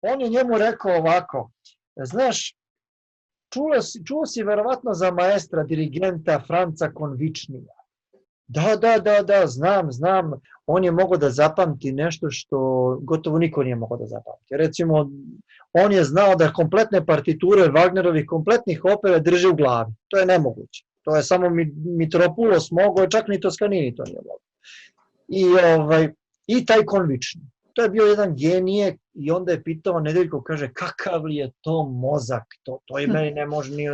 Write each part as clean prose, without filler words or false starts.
on je njemu rekao ovako, znaš, čuo si verovatno za maestra, dirigenta Franca Konvičnija. Da, znam. On je mogao da zapamti nešto što gotovo niko nije mogao da zapamti. Recimo, on je znao da kompletne partiture Wagnerovih kompletnih opera drži u glavi. To je nemoguće. To je samo Mitropulos mogao, čak ni Toscanini to nije mogao. I taj Konvični. To je bio jedan genije i onda je pitao Nedeljko, kaže, kakav li je to mozak? To i meni ne može ni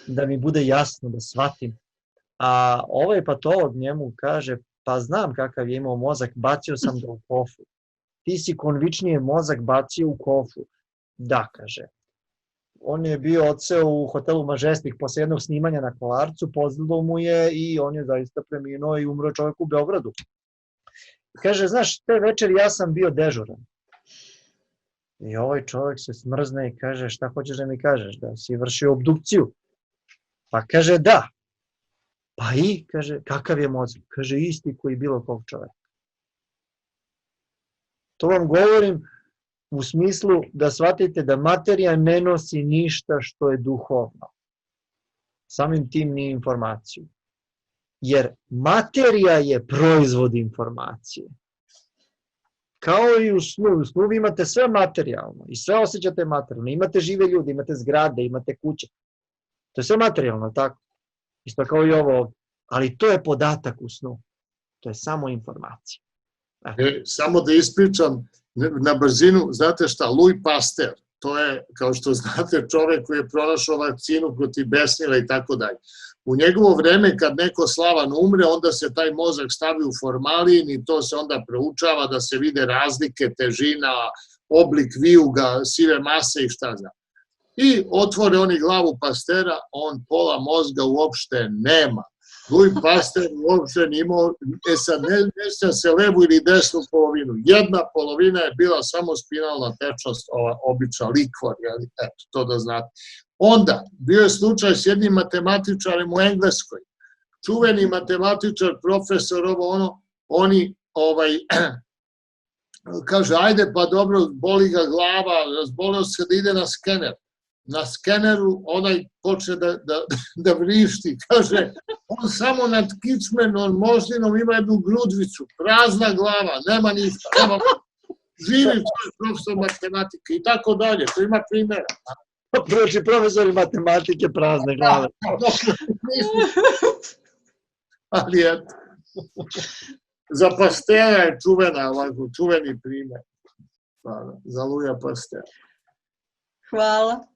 da mi bude jasno, da shvatim. A ovaj patolog njemu kaže, pa znam kakav je imao mozak, bacio sam ga u kofu. Ti si Konvičnije mozak bacio u kofu. Da, kaže. On je bio odseo u hotelu Majestic posle jednog snimanja na Kolarcu, pozlilo mu je i on je zaista preminuo i umro čovjek u Beogradu. Kaže, znaš, te večeri ja sam bio dežuran. I ovaj čovjek se smrzne i kaže, šta hoćeš da mi kažeš, da si vršio obdukciju? Pa kaže, da. Pa i, kaže, kakav je mozak? Kaže, isti koji bilo kog čovjeka. To vam govorim u smislu da shvatite da materija ne nosi ništa što je duhovno. Samim tim ni informaciju. Jer materija je proizvod informacije. Kao i u snu. U snu vi imate sve materijalno i sve osjećate materijalno. Imate žive ljude, imate zgrade, imate kuće. To je sve materijalno, tako? Isto kao i ovo ovdje. Ali to je podatak u snu. To je samo informacija. Samo da ispričam na brzinu, znate šta, Louis Pasteur, to je, kao što znate, čovek koji je pronašao vakcinu protiv besnila i tako dalje. U njegovo vreme, kad neko slavan umre, onda se taj mozak stavi u formalin i to se onda proučava da se vide razlike, težina, oblik vijuga, sive mase i šta zna. I otvore oni glavu Pasteura, on pola mozga uopšte nema. Louis Pasteur uopšte nije imao, sad ne sjeća se levu ili desnu polovinu. Jedna polovina je bila samo spinalna tečnost, ova obična likvor, eto, to da znate. Onda, bio je slučaj s jednim matematičarem u Engleskoj. Čuveni matematičar, profesor, oni kaže, ajde pa dobro, boli ga glava, razbolio se da ide na skener. Na skeneru onaj počne da vrišti, kaže, on samo nad kičmenom moždinom ima jednu grudvicu, prazna glava, nema ništa, nema živi čovjek, profesor matematike i tako dalje, to ima primjera. Proći profesori matematike prazne glave. Ali eto, za Pasteura je čuveni primjer, za Louisa Pasteura. Hvala.